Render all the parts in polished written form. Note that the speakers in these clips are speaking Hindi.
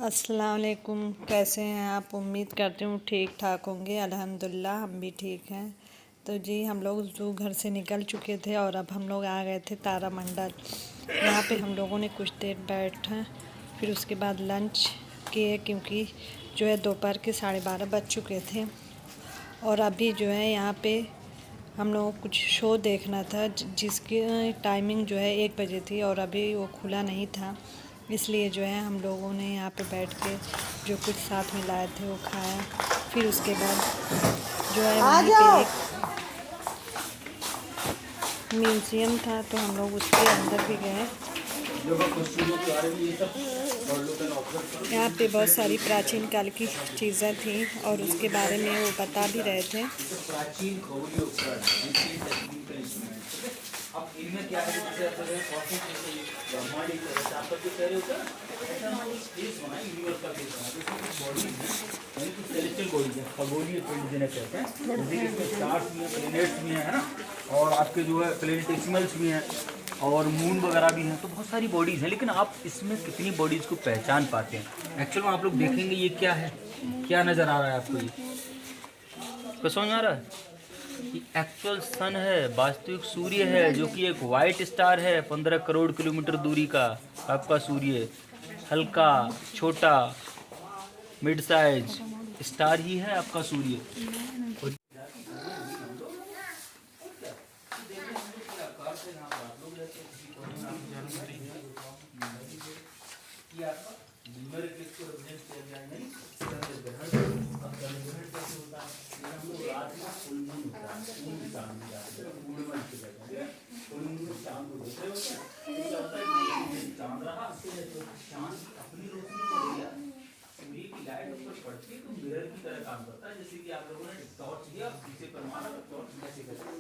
अस्सलाम वालेकुम। कैसे हैं आप? उम्मीद करती हूँ ठीक ठाक होंगे। अल्हम्दुलिल्लाह हम भी ठीक हैं। तो जी हम लोग ज़ू घर से निकल चुके थे और अब हम लोग आ गए थे तारामंडल। यहाँ पे हम लोगों ने कुछ देर बैठा, फिर उसके बाद लंच किए, क्योंकि जो है दोपहर के 12:30 बज चुके थे। और अभी जो है यहाँ पे हम लोगों को कुछ शो देखना था जिसकी टाइमिंग जो है 1 बजे थी और अभी वो खुला नहीं था। इसलिए जो है हम लोगों ने यहाँ पे बैठ के जो कुछ साथ में लाए थे वो खाया। फिर उसके बाद जो है वहीं पे एक म्यूज़ियम था तो हम लोग उसके अंदर भी गए। यहाँ पे बहुत सारी प्राचीन काल की चीज़ें थी और उसके बारे में वो बता भी रहे थे। अब इनमें क्या है, जैसे ब्रह्मांड आप जो कह रहे हो क्या, ऐसा हम फेस बनाए, यूनिवर्स का फेस बनाए, तो इसमें बॉडी है, यानी कि सेलेस्टियल बॉडी है, खगोलीय पिंड जिन्हें कहते हैं, जैसे कि इसमें स्टार्स भी हैं, प्लैनेट्स भी हैं, है ना, और आपके जो है प्लैनेटेसिमल्स भी हैं और मून वगैरह भी हैं। तो बहुत सारी बॉडीज़ हैं, लेकिन आप इसमें कितनी बॉडीज़ को पहचान पाते हैं? एक्चुअल में आप लोग देखेंगे ये क्या है, क्या नज़र आ रहा है आपको, ये समझ आ रहा है? एक्चुअल सन है, वास्तविक सूर्य है, जो कि एक वाइट स्टार है 15 करोड़ किलोमीटर दूरी का आपका सूर्य। हल्का, छोटा, मिड साइज स्टार ही है आपका सूर्य। पड़ती है तो मिरर की तरह काम करता है, जैसे कि आप लोगों ने टॉर्च दिया, पीछे पर मारा तो टॉर्च कैसे करेगा,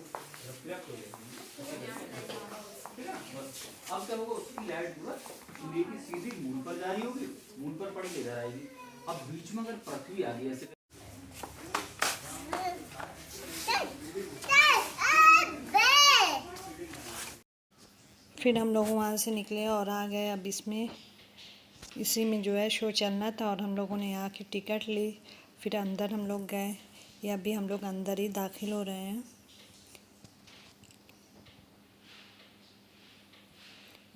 रिफ्लेक्ट हो जाएगी, ठीक है। अब क्या होगा, उसकी लाइट जो है सूर्य की सीधी मून पर जा रही होगी, मून पर पड़ के इधर आएगी। अब बीच में अगर पृथ्वी आ गई ऐसे, फिर हम लोग वहाँ से निकले और आ गए। अब इसी में जो है शो चलना था और हम लोगों ने यहाँ की टिकट ली। फिर अंदर हम लोग गए, या अभी हम लोग अंदर ही दाखिल हो रहे हैं।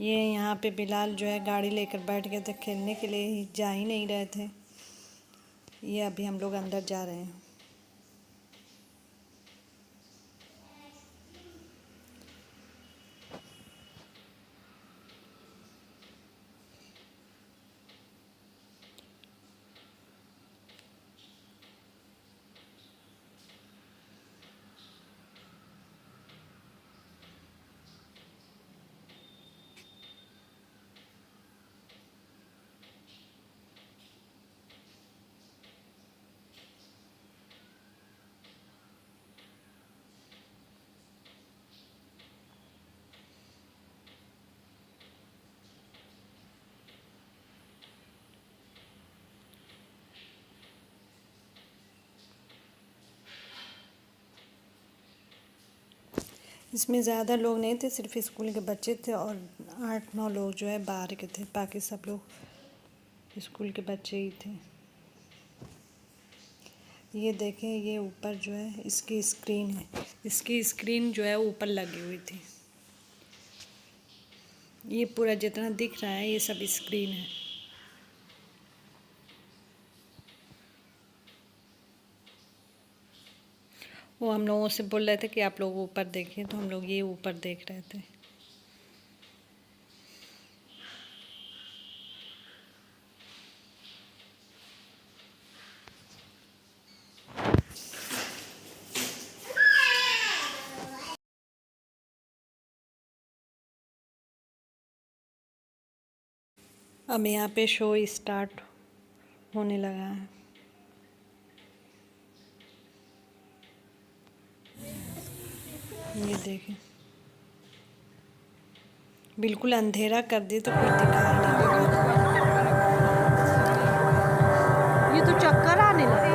ये यहाँ पे बिलाल जो है गाड़ी लेकर बैठ गए थे, खेलने के लिए जा ही नहीं रहे थे। ये अभी हम लोग अंदर जा रहे हैं। इसमें ज़्यादा लोग नहीं थे, सिर्फ स्कूल के बच्चे थे और 8-9 लोग जो है बाहर के थे, बाकी सब लोग स्कूल के बच्चे ही थे। ये देखें, ये ऊपर जो है इसकी स्क्रीन है, इसकी स्क्रीन जो है ऊपर लगी हुई थी। ये पूरा जितना दिख रहा है ये सब स्क्रीन है। वो हम लोगों से बोल रहे थे कि आप लोग ऊपर देखिए, तो हम लोग ये ऊपर देख रहे थे। अब यहाँ पे शो स्टार्ट होने लगा है। ये देखें, बिल्कुल अंधेरा कर दी तो कुछ दिखाई नहीं दे रहा। ये तो चक्कर आने लगा।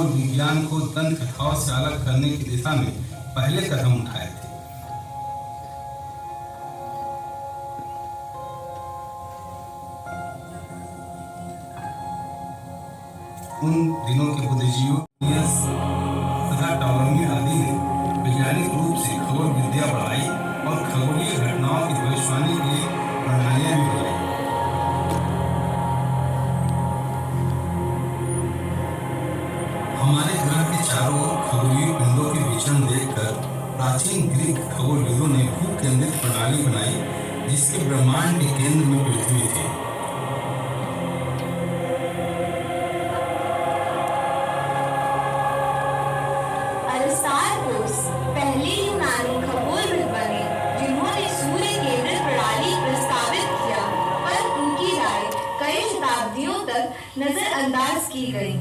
खगोल विज्ञान को दंत कथाओं से अलग करने की दिशा में पहले कदम उठाए थे। उन दिनों के बुद्धिजीवियों तथा टॉलमी आदि ने वैज्ञानिक रूप से खगोल विद्या बढ़ाई और खगोलीय घटनाओं की भविष्यवाणी के लिए प्रणालियां भी बनाई। हमारे ग्रह के चारों ओर खगोलीय पिंडों के विचरण देखकर प्राचीन ग्रीक खगोलविदों ने भू केंद्रित प्रणाली बनाई जिसके ब्रह्मांड के केंद्र में पृथ्वी थी। अरिस्टार्कोस पहले यूनानी खगोलविद बने जिन्होंने सूर्य केंद्रित प्रणाली प्रस्तावित किया, पर उनकी राय कई शताब्दियों तक नजरअंदाज की गई।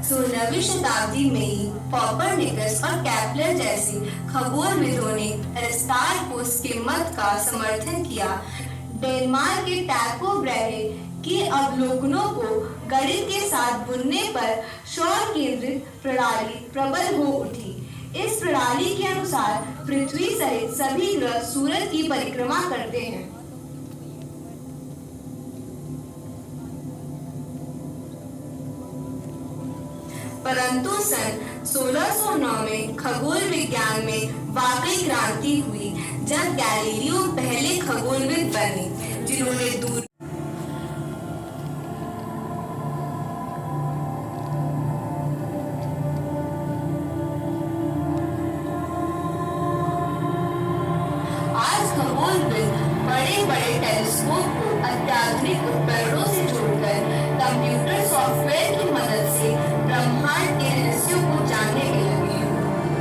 16वीं शताब्दी में ही कोपरनिकस और केपलर जैसे खगोलविदों ने अरिस्टार्कोस के मत का समर्थन किया। डेनमार्क के टाइको ब्रेहे के अवलोकनों को गणित के साथ बुनने पर सौर केंद्रित प्रणाली प्रबल हो उठी। इस प्रणाली के अनुसार पृथ्वी सहित सभी ग्रह सूरज की परिक्रमा करते हैं। परंतु सन 1609 में खगोल विज्ञान में वाकई क्रांति हुई जब गैलीलियो पहले खगोलविद बने जिन्होंने दूर आज खगोलविद बड़े-बड़े टेलीस्कोप को अत्याधुनिक उपकरणों से जोड़कर कंप्यूटर सॉफ्टवेयर की मदद से ब्रह्मांड के रहस्यों को जानने के लगे हैं।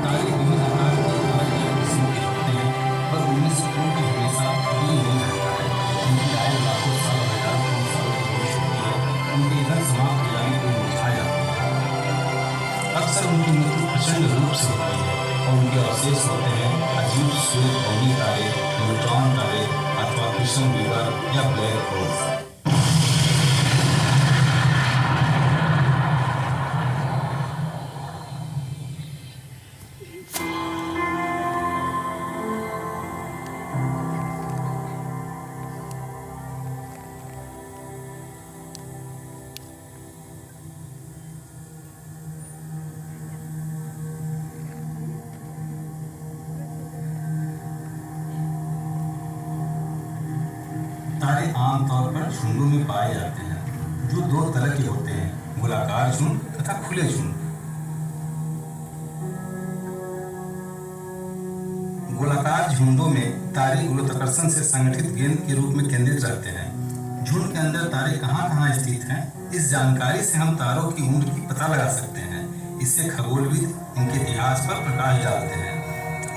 तारे विभिन्न आकार के अलग अलग किस्म के होते हैं, पर उनमें से कोई भी हमेशा एक नहीं रहता है। उनकी आयु लाखों साल, हजारों सालों की हो सकती है। उनके ईंधन समाप्त हो जाने पर मुरझा जाते हैं। अक्सर उनकी मृत्यु प्रचंड रूप से होती है और उनके अवशेष होते हैं अजीब सूर्यकौनी तारे, न्यूट्रॉन तारे अथवा कृष्ण विवर या ब्लैक होल। तारे आमतौर पर झुंडों में पाए जाते हैं जो दो तरह के होते हैं, गोलाकार झुंड तथा खुले झुंड। गोलाकार झुंडों में तारे गुरुत्वाकर्षण से संगठित गेंद के रूप में केंद्रित रहते हैं। झुंड के अंदर तारे कहाँ-कहाँ स्थित हैं, इस जानकारी से हम तारों की उम्र की पता लगा सकते हैं। इससे खगोलविद इनके इतिहास पर प्रकाश डालते हैं।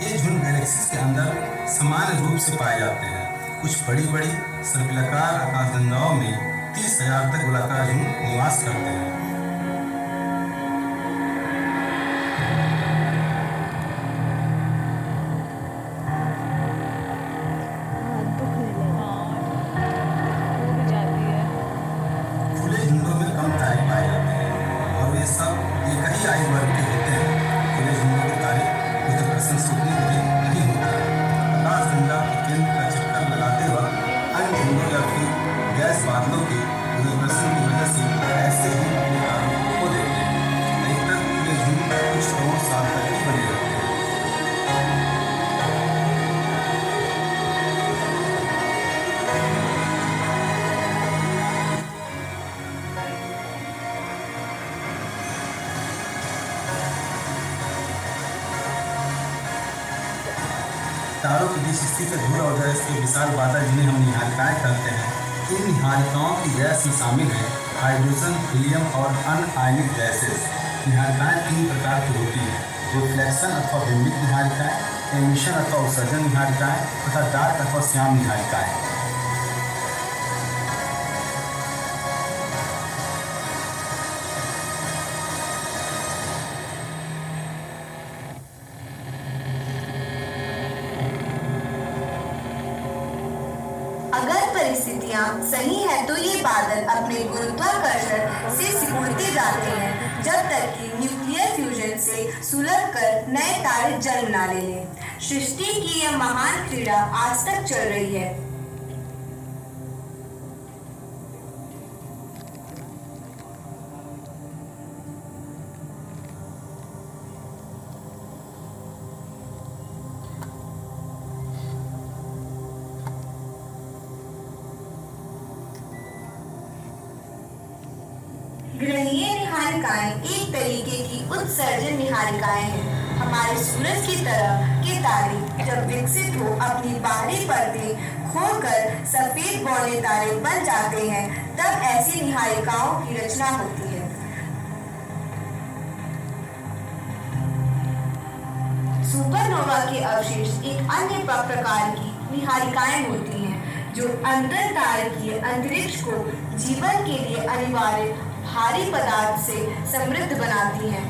ये झुंड गैलेक्सीज के अंदर समान रूप से पाए जाते हैं। कुछ बड़ी-बड़ी सर्पिलाकार आकाशगंगाओं में 30,000 तक गोलाकार झुंड निवास करते हैं। खुले झुंडों में कम तारे पाए जाते हैं और वे सब एक ही आयु वर्ग के होते हैं। खुले झुंडों के तारे गुरुत्वाकर्षण से उतने अधिक नहीं होते हैं। आकाशगंगा के केंद्र का चक्कर लगाते वक्त अन्य झुंडों या फिर गैस बादलों के गुरुत्वाकर्षण की वजह से ऐसे ही अपने तारों को खो देते हैं। अधिकतर खुले झुंड कुछ करोड़ साल तक ही बने रहते हैं। तारों के बीच स्थित धूल और गैस के विशाल बादल जिन्हें हम निहारिकाएं कहते हैं, इन निहारिकाओं की गैस में शामिल है हाइड्रोजन, हीलियम और अनआयनिक गैसेस। निहारिकाएं 3 प्रकार की होती हैं: रिफ्लेक्शन अथवा बिंबित निहारिकाएं, एमिशन अथवा उत्सर्जन निहारिकाएं तथा डार्क अथवा श्याम निहारिकाएं। अगर परिस्थितियां सही हैं तो ये बादल अपने गुरुत्वाकर्षण से सिकुड़ते जाते हैं जब तक कि न्यूक्लियर फ्यूजन से सुलग कर नए तारे जन्म न ले लें। सृष्टि की यह महान क्रीड़ा आज तक चल रही है। ग्रहणीय निहारिकाएं एक तरीके की उत्सर्जन निहारिकाएं हैं। हमारे सूरज की तरह के तारे जब विकसित हो अपनी बाहरी परतें खोकर सफेद बौने तारे बन जाते हैं तब ऐसी निहारिकाओं की रचना होती है। सुपरनोवा के अवशेष एक अन्य प्रकार की निहारिकाएं होती हैं जो अंतरतारकीय अंतरिक्ष को जीवन के लिए अनिवार्य भारी पदार्थ से समृद्ध बनाती हैं।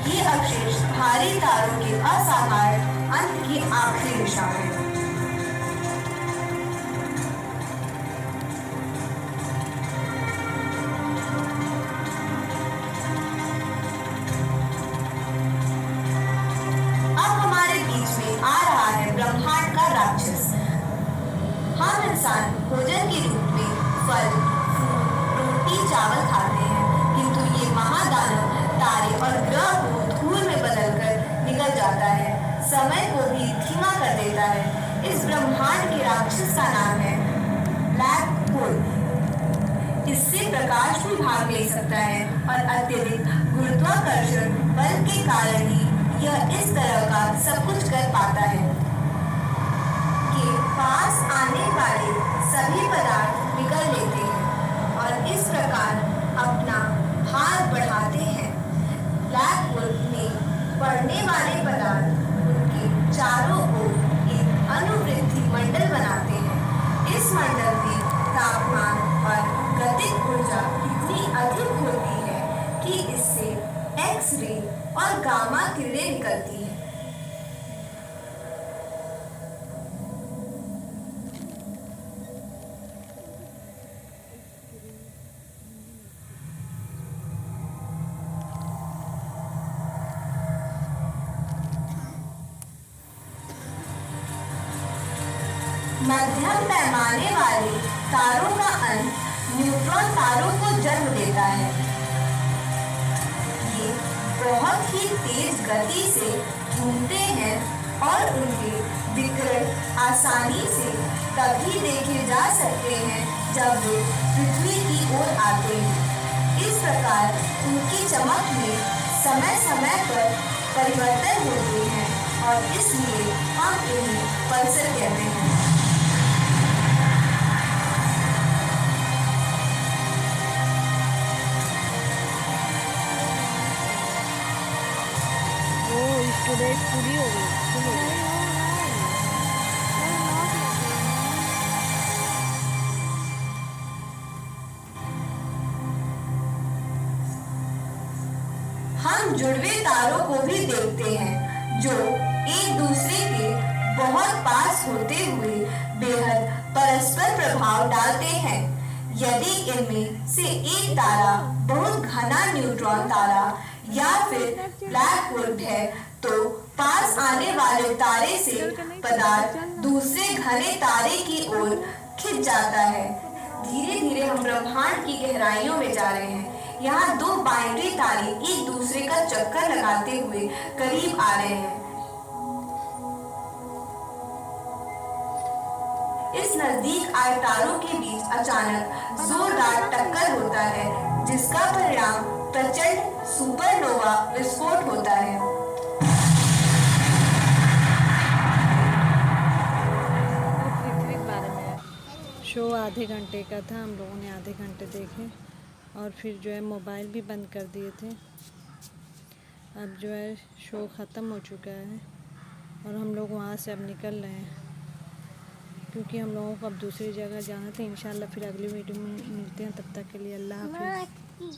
ये अवशेष भारी तारों के असाधारण अंत की आखिरी निशान है। अब हमारे बीच में आ रहा है ब्रह्मांड का राक्षस। हम इंसान भोजन के रूप में फल, रोटी, चावल खाते हैं, किंतु ये महादानव तारे और ग्रह को धूल में बदलकर निकल जाता है, समय को भी धीमा कर देता है। इस ब्रह्मांड के राक्षस का नाम है ब्लैक होल। इससे प्रकाश भी भाग ले सकता है और अत्यधिक गुरुत्वाकर्षण बल के कारण ही यह इस तरह का सब कुछ कर पाता है कि पास आने वाले सभी पदार्थ निकल लेते हैं और इस प्रकार अपना भार बढ़ाते हैं। ब्लैक होल में पड़ने वाले पदार्थ उनके चारों ओर एक अनुवृत्ति मंडल बनाते हैं। इस मंडल में तापमान और गतिज ऊर्जा इतनी अधिक होती है कि इससे एक्स-रे और गामा किरणें निकलती हैं। मध्यम पैमाने वाले तारों का अंत न्यूट्रॉन तारों को जन्म देता है। ये बहुत ही तेज गति से घूमते हैं और उनके विकिरण आसानी से तभी देखे जा सकते हैं जब वे पृथ्वी की ओर आते हैं। इस प्रकार उनकी चमक में समय समय पर परिवर्तन होते हैं और इसलिए हम इन्हें पल्सर कहते हैं। स्टोरेज पूरी हो गई। हम जुड़वे तारों को भी देखते हैं जो एक दूसरे के बहुत पास होते हुए बेहद परस्पर प्रभाव डालते हैं। यदि इनमें से एक तारा बहुत घना न्यूट्रॉन तारा या फिर ब्लैक होल है तो पास आने वाले तारे से पदार्थ दूसरे घने तारे की ओर खिंच जाता है। धीरे धीरे हम ब्रह्मांड की गहराइयों में जा रहे हैं। यहाँ दो बाइनरी तारे एक दूसरे का चक्कर लगाते हुए करीब आ रहे हैं। इस नजदीक आए तारों के बीच अचानक जोरदार टक्कर होता है जिसका परिणाम प्रचंड सुपरनोवा विस्फोट होता है। शो आधे घंटे का था, हम लोगों ने आधे घंटे देखे और फिर जो है मोबाइल भी बंद कर दिए थे। अब जो है शो ख़त्म हो चुका है और हम लोग वहाँ से अब निकल रहे हैं क्योंकि हम लोगों को अब दूसरी जगह जाना था। इंशाल्लाह फिर अगली वीडियो में मिलते हैं, तब तक के लिए अल्लाह हाफ़िज़।